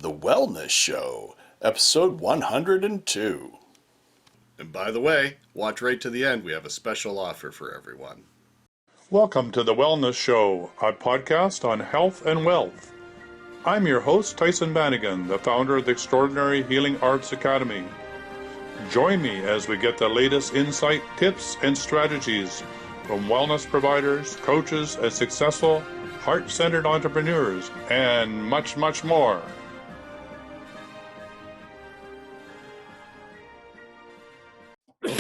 The Wellness Show, episode 102. And by the way, watch right to the end. We have a special offer for everyone. Welcome to The Wellness Show, a podcast on health and wealth. I'm your host, Tyhson Banighen, the founder of the Extraordinary Healing Arts Academy. Join me as we get the latest insight, tips, and strategies from wellness providers, coaches, and successful, heart-centered entrepreneurs, and much, much more.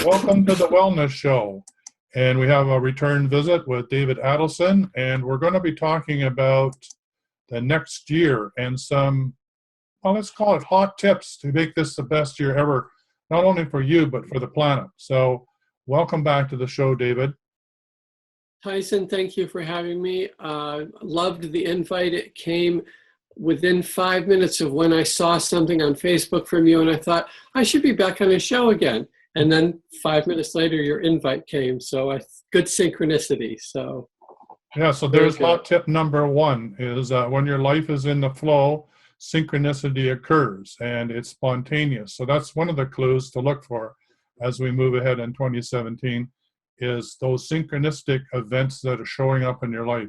Welcome to The Wellness Show. And we have a return visit with Dave Adelson, and we're going to be talking about the next year and some, well, let's call it hot tips to make this the best year ever, not only for you, but for the planet. So welcome back to the show, David. Tyson, thank you for having me. Loved the invite. It came within 5 minutes of when I saw something on Facebook from you, and I thought, I should be back on a show again. And then 5 minutes later, your invite came. So good synchronicity. So yeah, so there's hot tip number one is when your life is in the flow, synchronicity occurs and it's spontaneous. So that's one of the clues to look for as we move ahead in 2017 is those synchronistic events that are showing up in your life.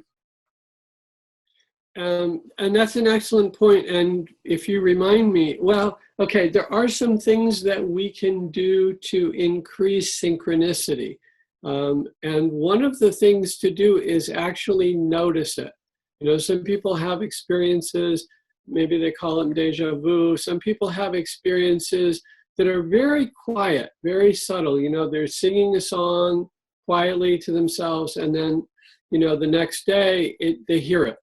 And that's an excellent point. And if you remind me, well, okay, there are some things that we can do to increase synchronicity. And one of the things to do is actually notice it. You know, some people have experiences, maybe they call them deja vu. Some people have experiences that are very quiet, very subtle. You know, they're singing a song quietly to themselves, and then, you know, the next day they hear it.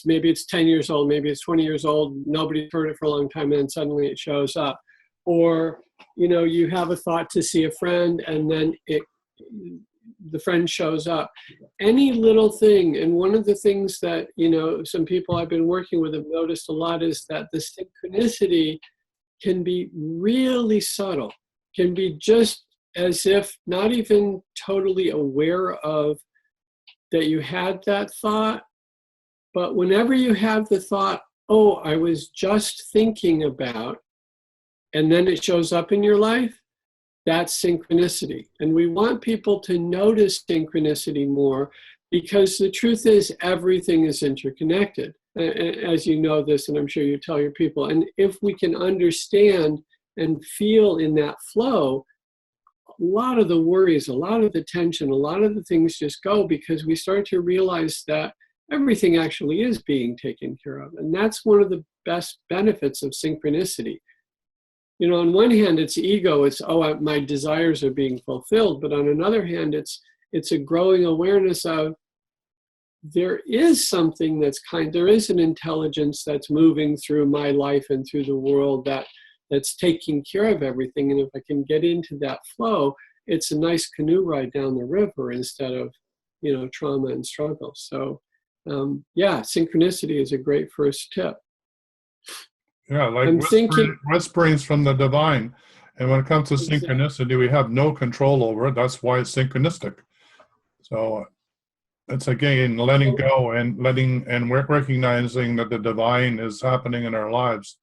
Maybe it's 10 years old, maybe it's 20 years old, nobody's heard it for a long time, and then suddenly it shows up. Or, you know, you have a thought to see a friend, and then the friend shows up. Any little thing, and one of the things that, you know, some people I've been working with have noticed a lot is that the synchronicity can be really subtle, can be just as if not even totally aware of that you had that thought. But whenever you have the thought, oh, I was just thinking about, and then it shows up in your life, that's synchronicity. And we want people to notice synchronicity more because the truth is everything is interconnected. As you know this, and I'm sure you tell your people. And if we can understand and feel in that flow, a lot of the worries, a lot of the tension, a lot of the things just go because we start to realize that everything actually is being taken care of. And that's one of the best benefits of synchronicity. You know, on one hand, it's ego, it's, oh, my desires are being fulfilled. But on another hand, it's a growing awareness of there is something there is an intelligence that's moving through my life and through the world that's taking care of everything. And if I can get into that flow, it's a nice canoe ride down the river instead of, you know, trauma and struggle. So yeah, synchronicity is a great first tip. Yeah, like whisperings from the divine. And when it comes to synchronicity, we have no control over it. That's why it's synchronistic. So it's again letting go and we're recognizing that the divine is happening in our lives.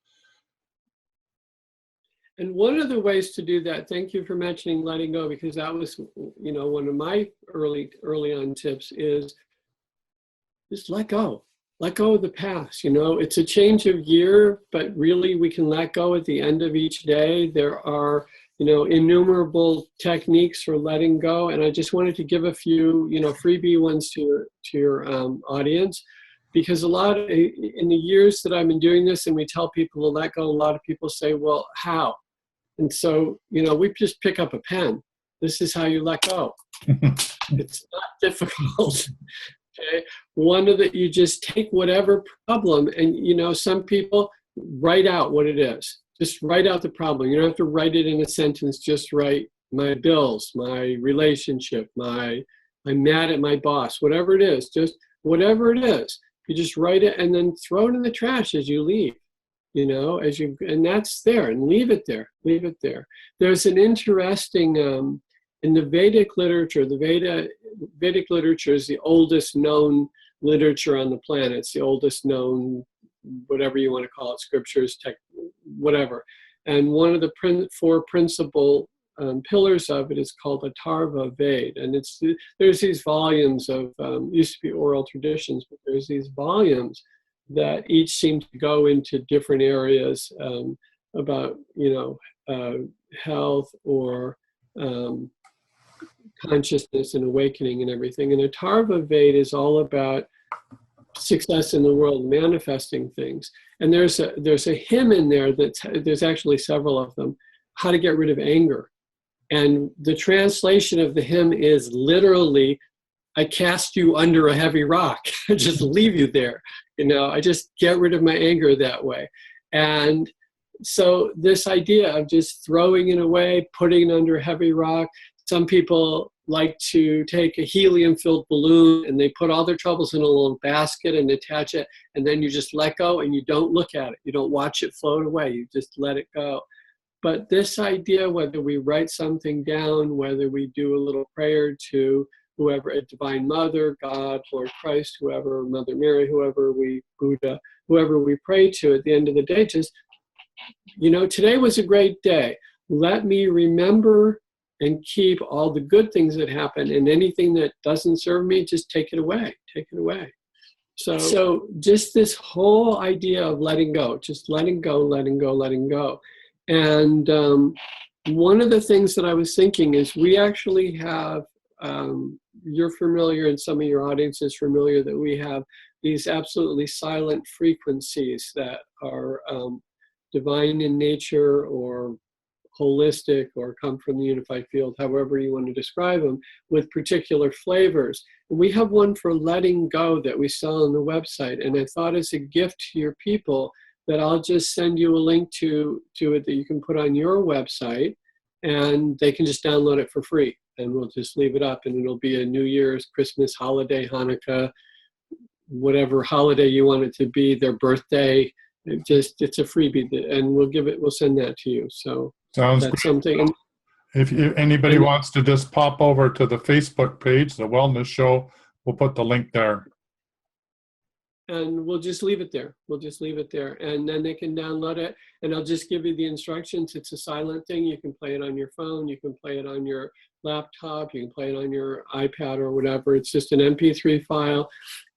And one of the ways to do that, thank you for mentioning letting go, because that was, you know, one of my early on tips is just let go of the past. You know, it's a change of year, but really we can let go at the end of each day. There are, you know, innumerable techniques for letting go. And I just wanted to give a few, you know, freebie ones to your audience, because a lot of, in the years that I've been doing this and we tell people to let go, a lot of people say, well, how? And so, you know, we just pick up a pen. This is how you let go. It's not difficult. Okay. You just take whatever problem, and, you know, some people write out what it is. Just write out the problem. You don't have to write it in a sentence. Just write my bills, my relationship, I'm mad at my boss, whatever it is, just whatever it is. You just write it and then throw it in the trash as you leave, you know, and that's there, and leave it there. There's an interesting, in the Vedic literature, Vedic literature is the oldest known literature on the planet. It's the oldest known whatever you want to call it, scriptures, tech, whatever. And one of the four principal pillars of it is called Atharva Ved, and there's these volumes of used to be oral traditions, but there's these volumes that each seem to go into different areas about health or consciousness and awakening and everything. And Atharva Ved is all about success in the world, manifesting things. And there's a hymn in there there's actually several of them, how to get rid of anger. And the translation of the hymn is literally, I cast you under a heavy rock. I just leave you there. I just get rid of my anger that way. And so this idea of just throwing it away, putting it under a heavy rock, some people like to take a helium-filled balloon and they put all their troubles in a little basket and attach it, and then you just let go and you don't look at it. You don't watch it float away. You just let it go. But this idea, whether we write something down, whether we do a little prayer to whoever, a Divine Mother, God, Lord Christ, whoever, Mother Mary, Buddha, whoever we pray to at the end of the day, just, today was a great day. Let me remember and keep all the good things that happen, and anything that doesn't serve me, just take it away. Take it away. So just this whole idea of letting go, just letting go, letting go, letting go. And one of the things that I was thinking is we actually have, you're familiar and some of your audience is familiar that we have these absolutely silent frequencies that are divine in nature or holistic or come from the unified field, however you want to describe them, with particular flavors. And we have one for letting go that we sell on the website. And I thought as a gift to your people that I'll just send you a link to it that you can put on your website, and they can just download it for free. And we'll just leave it up, and it'll be a New Year's, Christmas, holiday, Hanukkah, whatever holiday you want it to be, their birthday. It's a freebie, and we'll send that to you. So sounds that's great. something. If anybody wants to just pop over to the Facebook page, The Wellness Show, we'll put the link there. And we'll just leave it there. We'll just leave it there. And then they can download it. And I'll just give you the instructions. It's a silent thing. You can play it on your phone. You can play it on your laptop. You can play it on your iPad or whatever. It's just an MP3 file.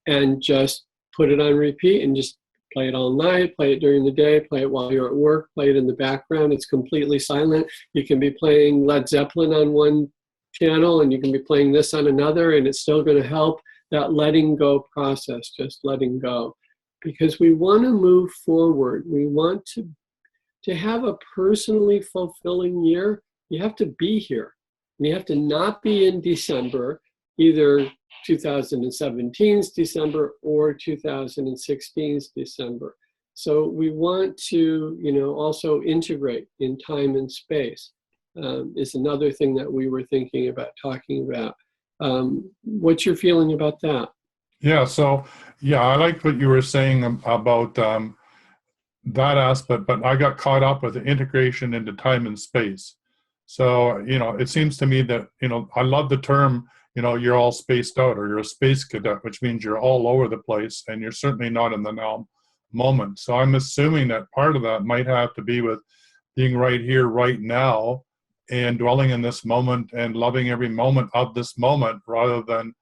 And just put it on repeat and just play it all night. Play it during the day. Play it while you're at work. Play it in the background. It's completely silent. You can be playing Led Zeppelin on one channel and you can be playing this on another, and it's still going to help that letting go process, just letting go. Because we want to move forward. We want to have a personally fulfilling year. You have to be here. And you have to not be in December, either 2017's December or 2016's December. So we want to, also integrate in time and space is another thing that we were thinking about, talking about. What's your feeling about that? Yeah, so, I like what you were saying about that aspect, but I got caught up with the integration into time and space. So, it seems to me that, I love the term, you're all spaced out, or you're a space cadet, which means you're all over the place and you're certainly not in the now moment. So I'm assuming that part of that might have to be with being right here, right now, and dwelling in this moment and loving every moment of this moment rather than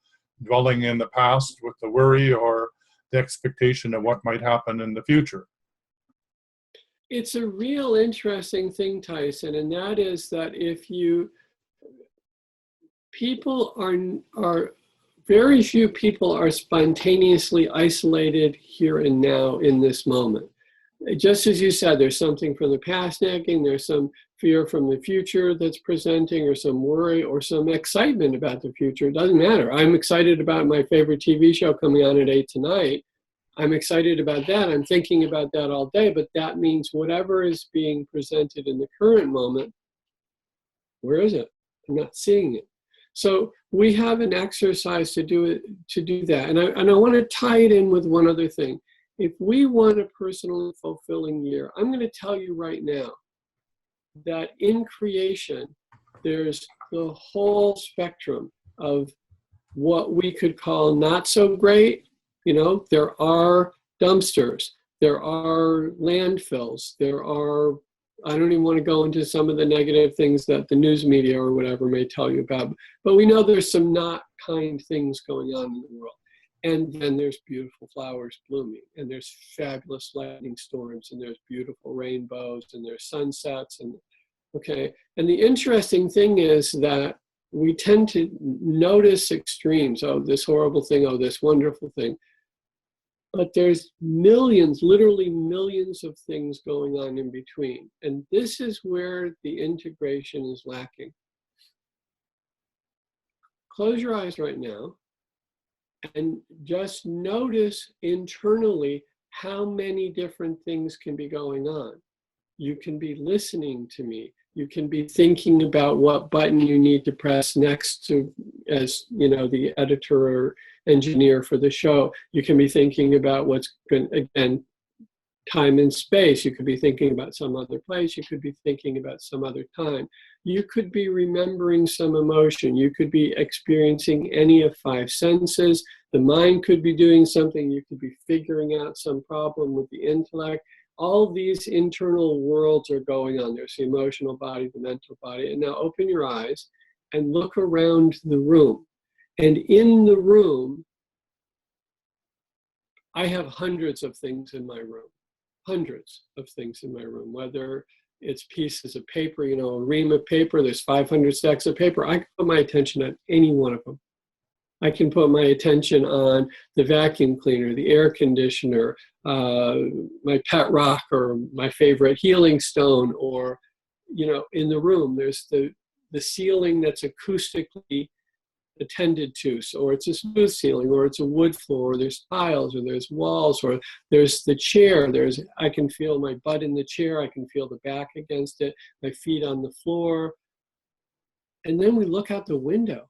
dwelling in the past with the worry or the expectation of what might happen in the future. It's a real interesting thing, Tyson, and that is that very few people are spontaneously isolated here and now in this moment. Just as you said, there's something from the past nagging, there's some fear from the future that's presenting, or some worry, or some excitement about the future. It doesn't matter. I'm excited about my favorite TV show coming on at 8 tonight. I'm excited about that. I'm thinking about that all day, but that means whatever is being presented in the current moment, where is it? I'm not seeing it. So we have an exercise to do that. And I want to tie it in with one other thing. If we want a personally fulfilling year, I'm going to tell you right now that in creation, there's the whole spectrum of what we could call not so great. There are dumpsters, There are landfills. There are, I don't even want to go into some of the negative things that the news media or whatever may tell you about, but we know there's some not kind things going on in the world. And then there's beautiful flowers blooming, and there's fabulous lightning storms, and there's beautiful rainbows, and there's sunsets, and okay. And the interesting thing is that we tend to notice extremes. Oh, this horrible thing. Oh, this wonderful thing. But there's millions, literally millions of things going on in between. And this is where the integration is lacking. Close your eyes right now and just notice internally how many different things can be going on. You can be listening to me. You can be thinking about what button you need to press next to, as you know, the editor or engineer for the show. You can be thinking about what's going, again, time and space. You could be thinking about some other place. You could be thinking about some other time. You could be remembering some emotion. You could be experiencing any of 5 senses. The mind could be doing something. You could be figuring out some problem with the intellect. All these internal worlds are going on. There's the emotional body, the mental body. And now open your eyes and look around the room. And in the room, I have hundreds of things in my room. Hundreds of things in my room, whether it's pieces of paper, you know, a ream of paper, there's 500 stacks of paper. I can put my attention on any one of them. I can put my attention on the vacuum cleaner, the air conditioner, my pet rock, or my favorite healing stone, or, you know, in the room, there's the ceiling that's acoustically attended to, so, or it's a smooth ceiling, or it's a wood floor, or there's tiles, or there's walls, or there's the chair. I can feel my butt in the chair, I can feel the back against it, my feet on the floor. And then we look out the window,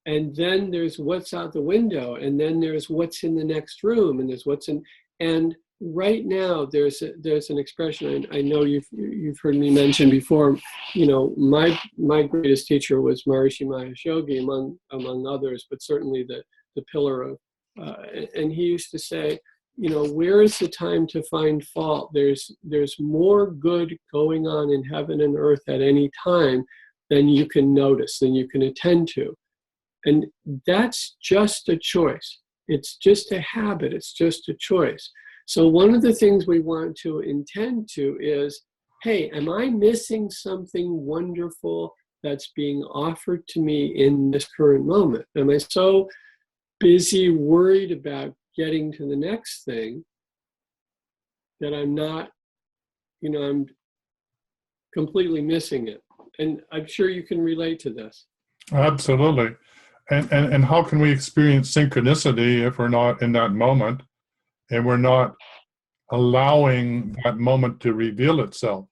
and then there's what's out the window, and then there's what's in the next room, and there's what's in, and right now there's an expression I know you've heard me mention before. You know, my greatest teacher was Maharishi Mahesh Yogi, among others, but certainly the pillar of, and he used to say, you know, where is the time to find fault? There's more good going on in heaven and earth at any time than you can notice, than you can attend to. And that's just a choice. It's just a habit. It's just a choice. So one of the things we want to intend to is, hey, am I missing something wonderful that's being offered to me in this current moment? Am I so busy, worried about getting to the next thing that I'm not, you know, I'm completely missing it? And I'm sure you can relate to this. Absolutely. And how can we experience synchronicity if we're not in that moment and we're not allowing that moment to reveal itself?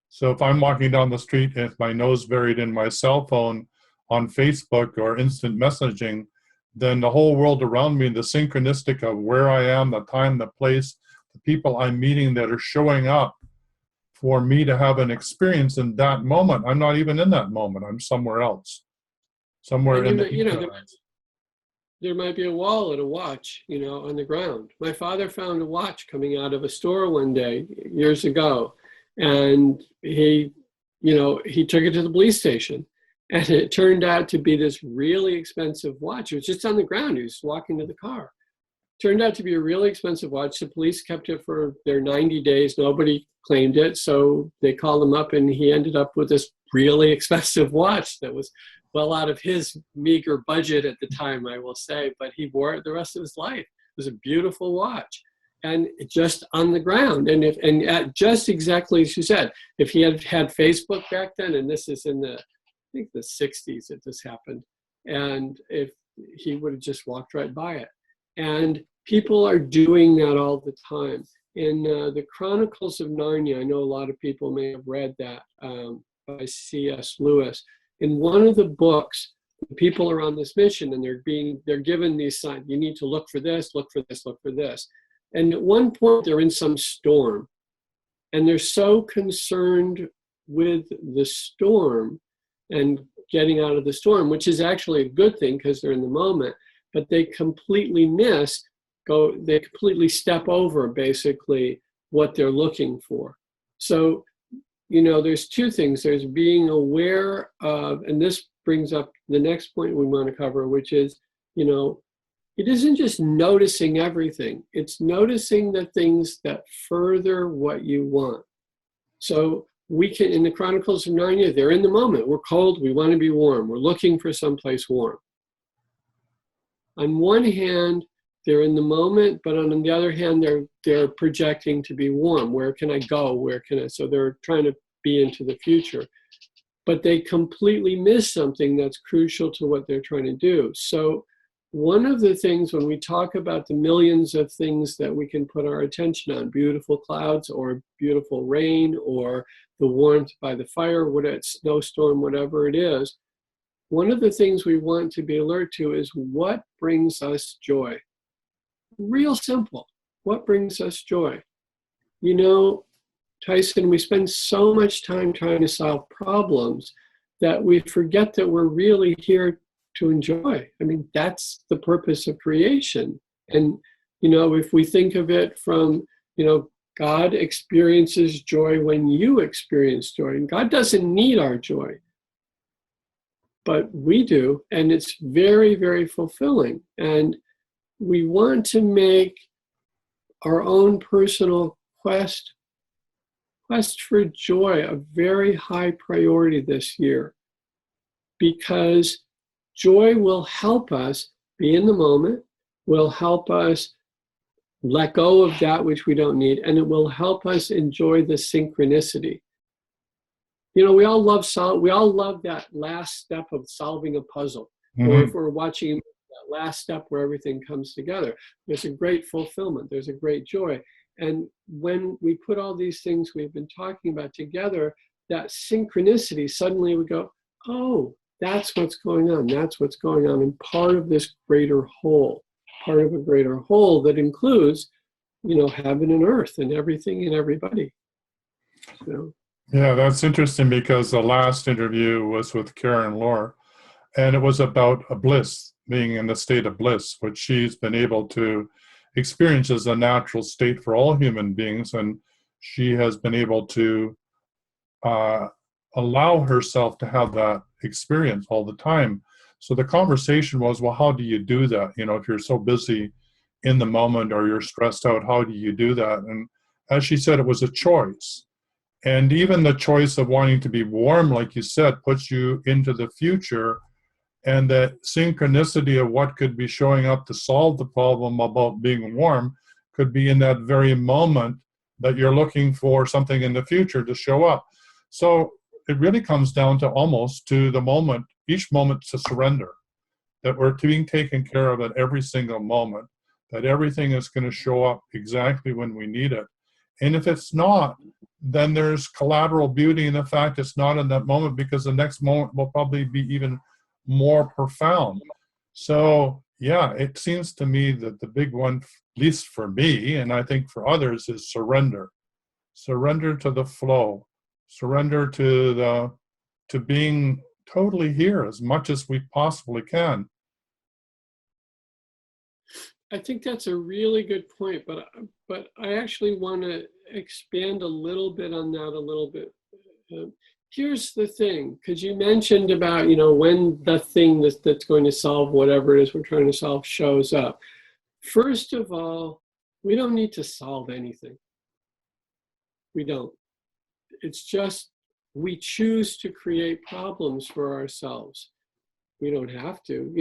So if I'm walking down the street and my nose buried in my cell phone on Facebook or instant messaging, then the whole world around me, the synchronistic of where I am, the time, the place, the people I'm meeting that are showing up for me to have an experience in that moment. I'm not even in that moment. I'm somewhere else. Somewhere in the, you know, there might be a wallet, a watch, you know, on the ground. My father found a watch coming out of a store one day years ago, and he took it to the police station, and it turned out to be this really expensive watch. It was just on the ground. He was walking to the car. Turned out to be a really expensive watch. The police kept it for their 90 days. Nobody claimed it, so they called him up, and he ended up with this really expensive watch that was well out of his meager budget at the time, I will say, but he wore it the rest of his life. It was a beautiful watch, and just on the ground. And just exactly as you said, if he had had Facebook back then, and this is in I think the 60s that this happened, and if he would have just walked right by it. And people are doing that all the time. In the Chronicles of Narnia, I know a lot of people may have read that by C.S. Lewis. In one of the books, the people are on this mission, and they're given these signs. You need to look for this, look for this, look for this. And at one point, they're in some storm, and they're so concerned with the storm and getting out of the storm, which is actually a good thing because they're in the moment, but they completely miss they completely step over basically what they're looking for. So, there's two things. There's being aware of, and this brings up the next point we want to cover, which is, it isn't just noticing everything. It's noticing the things that further what you want. So we can, in the Chronicles of Narnia, they're in the moment. We're cold, we want to be warm. We're looking for someplace warm. On one hand, they're in the moment, but on the other hand, they're projecting to be warm. Where can I go? Where can I? So they're trying to be into the future. But they completely miss something that's crucial to what they're trying to do. So one of the things when we talk about the millions of things that we can put our attention on, beautiful clouds or beautiful rain or the warmth by the fire, whatever, snowstorm, whatever it is, one of the things we want to be alert to is what brings us joy. Real simple. What brings us joy? Tyson, we spend so much time trying to solve problems that we forget that we're really here to enjoy. I mean, that's the purpose of creation. And, if we think of it from, God experiences joy when you experience joy. And God doesn't need our joy, but we do. And it's very, very fulfilling. And we want to make our own personal quest for joy a very high priority this year, because joy will help us be in the moment, will help us let go of that which we don't need, and it will help us enjoy the synchronicity. We all love that last step of solving a puzzle, or if we're watching that last step where everything comes together. There's a great fulfillment, there's a great joy. And when we put all these things we've been talking about together, that synchronicity, suddenly we go, oh, that's what's going on. That's what's going on. And part of this greater whole, part of a greater whole that includes, heaven and earth and everything and everybody. Yeah, that's interesting because the last interview was with Karen Lohr, and it was about a bliss, being in a state of bliss, which she's been able to experience as a natural state for all human beings, and she has been able to allow herself to have that experience all the time. So the conversation was, well, how do you do that? If you're so busy in the moment or you're stressed out, how do you do that? And as she said, it was a choice. And even the choice of wanting to be warm, like you said, puts you into the future. And the synchronicity of what could be showing up to solve the problem about being warm could be in that very moment that you're looking for something in the future to show up. So it really comes down to almost to the moment, each moment to surrender, that we're being taken care of at every single moment, that everything is going to show up exactly when we need it. And if it's not, then there's collateral beauty in the fact it's not in that moment, because the next moment will probably be even more profound. So yeah, it seems to me that the big one, at least for me, and I think for others, is surrender. Surrender to the flow. Surrender to being totally here as much as we possibly can. I think that's a really good point, but I actually want to expand a little bit on that a little bit. Here's the thing, because you mentioned about, when the thing that's going to solve whatever it is we're trying to solve shows up. First of all, we don't need to solve anything. We don't. It's just we choose to create problems for ourselves. We don't have to.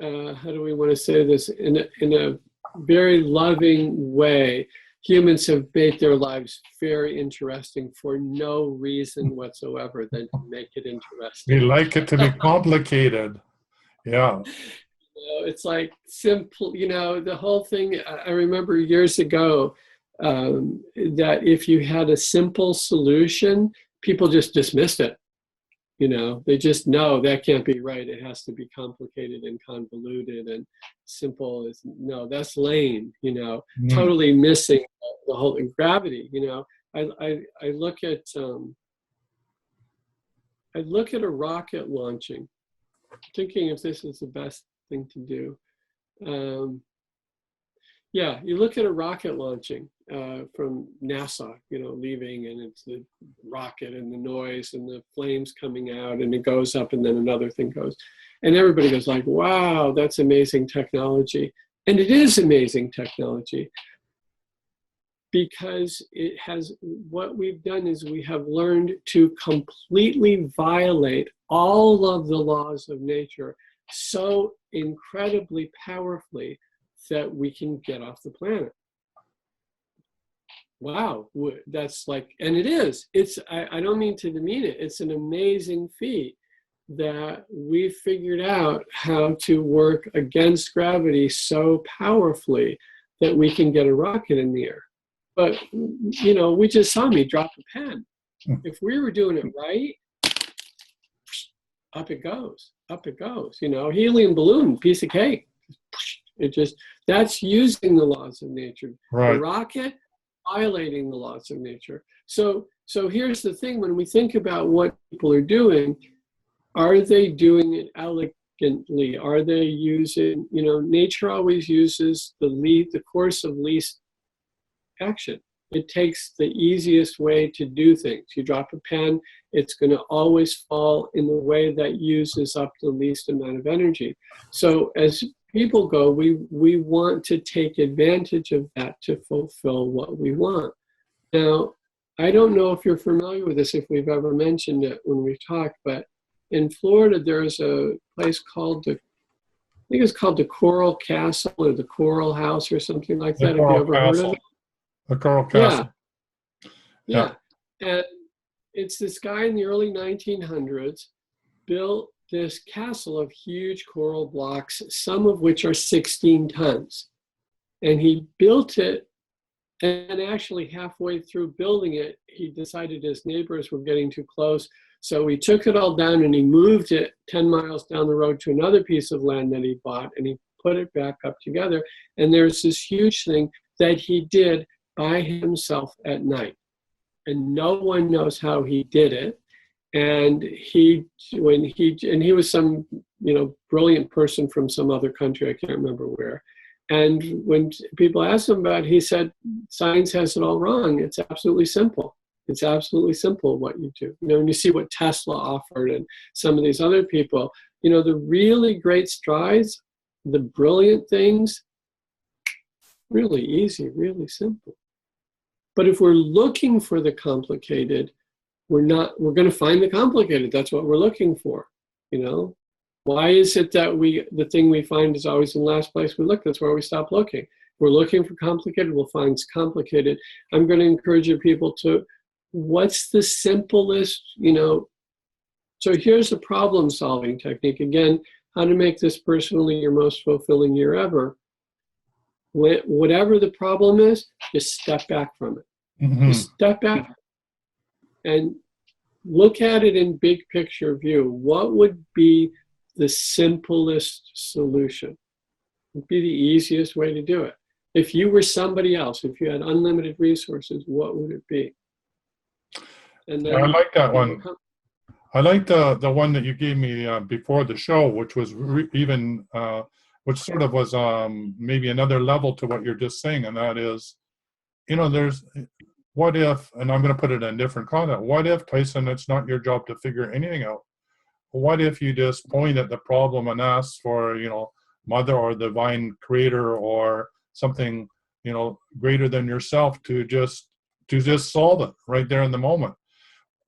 How do we want to say this? In a very loving way, humans have made their lives very interesting for no reason whatsoever than to make it interesting. We like it to be complicated. Yeah. It's like simple, the whole thing. I remember years ago that if you had a simple solution, people just dismissed it. They just know that can't be right. It has to be complicated and convoluted, and simple is no, that's lame, totally missing the whole gravity. I look at a rocket launching, thinking if this is the best thing to do. Yeah, you look at a rocket launching from NASA, leaving, and it's the rocket and the noise and the flames coming out, and it goes up, and then another thing goes. And everybody goes like, wow, that's amazing technology. And it is amazing technology, because what we've done is we have learned to completely violate all of the laws of nature so incredibly powerfully that we can get off the planet. Wow, that's like, and it is. I don't mean to demean it. It's an amazing feat that we figured out how to work against gravity so powerfully that we can get a rocket in the air. But, we just saw me drop a pen. If we were doing it right, up it goes, up it goes. Helium balloon, piece of cake. That's using the laws of nature. Right. The rocket, violating the laws of nature. So here's the thing, when we think about what people are doing, are they doing it elegantly? Are they using, nature always uses the course of least action. It takes the easiest way to do things. You drop a pen, it's going to always fall in the way that uses up the least amount of energy. So as people go, we want to take advantage of that to fulfill what we want. Now, I don't know if you're familiar with this, if we've ever mentioned it when we've talked, but in Florida, there's a place called I think it's called the Coral Castle or the Coral House or something like that. Have you ever heard of it? The Coral Castle. Yeah. And it's this guy in the early 1900s built this castle of huge coral blocks, some of which are 16 tons. And he built it, and actually halfway through building it, he decided his neighbors were getting too close. So he took it all down and he moved it 10 miles down the road to another piece of land that he bought, and he put it back up together. And there's this huge thing that he did by himself at night. And no one knows how he did it. And he was some, brilliant person from some other country, I can't remember where. And when people asked him about it, he said, science has it all wrong. It's absolutely simple. It's absolutely simple what you do. And you see what Tesla offered and some of these other people, the really great strides, the brilliant things, really easy, really simple. But if we're looking for the complicated, we're going to find the complicated. That's what we're looking for, Why is it that the thing we find is always in the last place we look? That's where we stop looking. We're looking for complicated, we'll find it's complicated. I'm going to encourage you people to, what's the simplest, So here's a problem-solving technique. Again, how to make this personally your most fulfilling year ever. Whatever the problem is, just step back from it. Mm-hmm. Just step back and look at it in big picture view. What would be the simplest solution? It would be the easiest way to do it. If you were somebody else, if you had unlimited resources, what would it be? And then, I like that one. I like the one that you gave me before the show, which was which sort of was maybe another level to what you're just saying, and that is, there's, what if, and I'm going to put it in a different context, what if, Tyson, it's not your job to figure anything out? What if you just point at the problem and ask for, Mother or divine creator or something, greater than yourself to just solve it right there in the moment?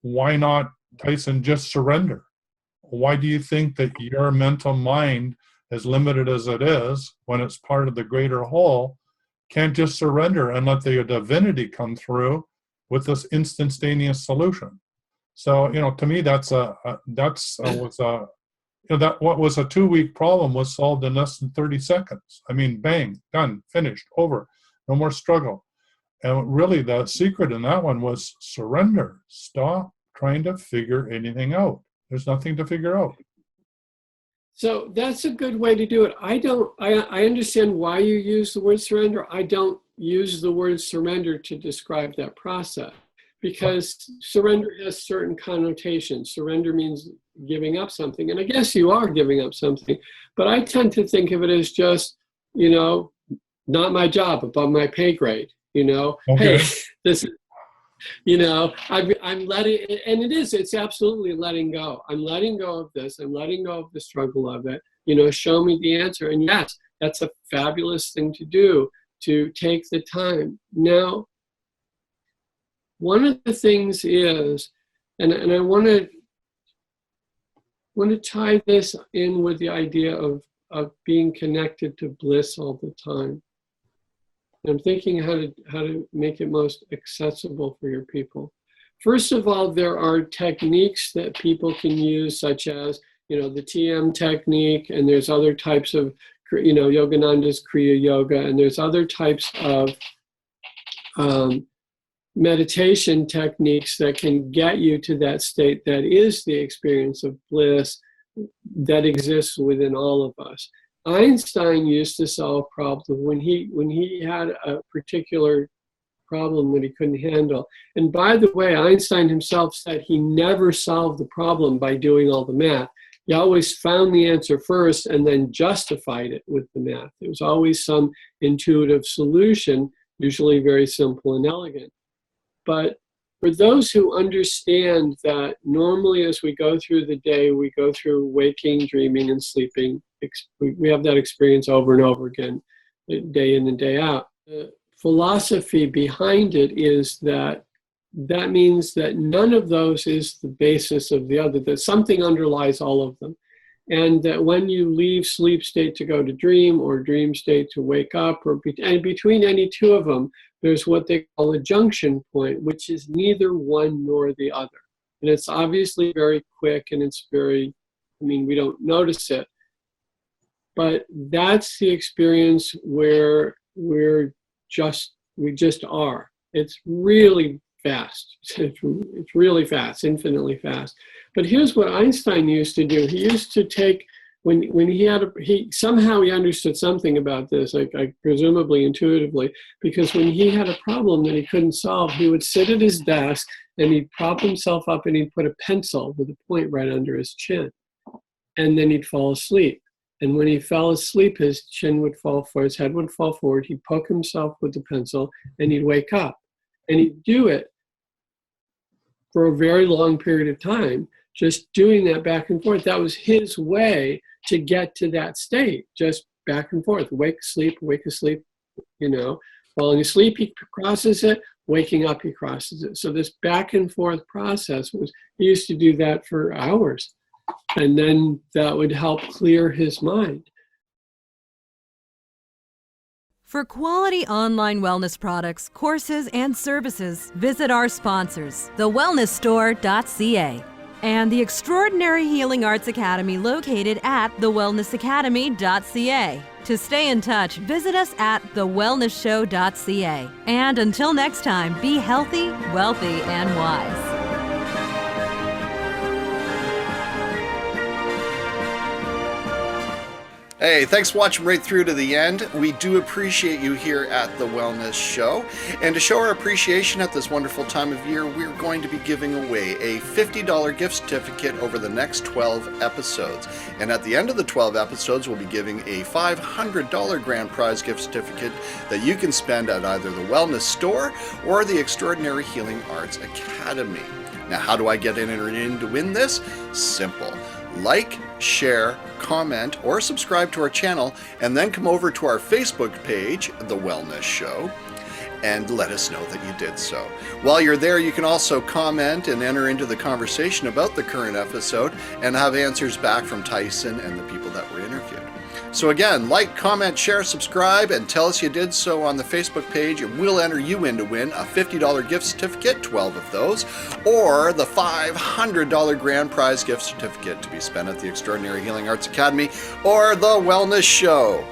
Why not, Tyson, just surrender? Why do you think that your mental mind, as limited as it is, when it's part of the greater whole, can't just surrender and let the divinity come through with this instantaneous solution? So, to me, what was a 2-week problem was solved in less than 30 seconds. I mean, bang, done, finished, over, no more struggle. And really, the secret in that one was surrender. Stop trying to figure anything out. There's nothing to figure out. So that's a good way to do it. I understand why you use the word surrender. I don't use the word surrender to describe that process, because surrender has certain connotations. Surrender means giving up something. And I guess you are giving up something. But I tend to think of it as just, not my job, above my pay grade, Okay. hey, this, I'm letting, and it's absolutely letting go. I'm letting go of this. I'm letting go of the struggle of it, show me the answer. And yes, that's a fabulous thing to do, to take the time. Now, one of the things is, and I want to tie this in with the idea of being connected to bliss all the time. I'm thinking how to make it most accessible for your people. First of all, there are techniques that people can use, such as, the TM technique, and there's other types of, Yogananda's Kriya Yoga, and there's other types of meditation techniques that can get you to that state that is the experience of bliss that exists within all of us. Einstein used to solve problems when he had a particular problem that he couldn't handle. And by the way, Einstein himself said he never solved the problem by doing all the math. He always found the answer first and then justified it with the math. There was always some intuitive solution, usually very simple and elegant. But for those who understand that normally as we go through the day, we go through waking, dreaming, and sleeping. We have that experience over and over again, day in and day out. The philosophy behind it is that means that none of those is the basis of the other, that something underlies all of them. And that when you leave sleep state to go to dream, or dream state to wake up, and between any two of them, there's what they call a junction point, which is neither one nor the other. And it's obviously very quick, and it's we don't notice it. But that's the experience where we just are. It's really fast. It's really fast, infinitely fast. But here's what Einstein used to do. He used to take, when he somehow he understood something about this, like presumably intuitively, because when he had a problem that he couldn't solve, he would sit at his desk and he'd prop himself up and he'd put a pencil with a point right under his chin. And then he'd fall asleep. And when he fell asleep, his chin would fall forward, his head would fall forward, he'd poke himself with the pencil, and he'd wake up. And he'd do it for a very long period of time, just doing that back and forth. That was his way to get to that state, just back and forth. Wake asleep, falling asleep, he crosses it, waking up, he crosses it. So this back and forth process he used to do that for hours. And then that would help clear his mind. For quality online wellness products, courses, and services, visit our sponsors, thewellnessstore.ca and the Extraordinary Healing Arts Academy located at thewellnessacademy.ca. To stay in touch, visit us at thewellnessshow.ca. And until next time, be healthy, wealthy, and wise. Hey, thanks for watching right through to the end. We do appreciate you here at The Wellness Show. And to show our appreciation at this wonderful time of year, we're going to be giving away a $50 gift certificate over the next 12 episodes. And at the end of the 12 episodes, we'll be giving a $500 grand prize gift certificate that you can spend at either the Wellness Store or the Extraordinary Healing Arts Academy. Now, how do I get in to win this? Simple. Like, share, comment, or subscribe to our channel, and then come over to our Facebook page, The Wellness Show, and let us know that you did so. While you're there, you can also comment and enter into the conversation about the current episode and have answers back from Tyson and the people that were interviewed. So again, like, comment, share, subscribe, and tell us you did so on the Facebook page, and we'll enter you in to win a $50 gift certificate, 12 of those, or the $500 grand prize gift certificate to be spent at the Extraordinary Healing Arts Academy or the Wellness Show.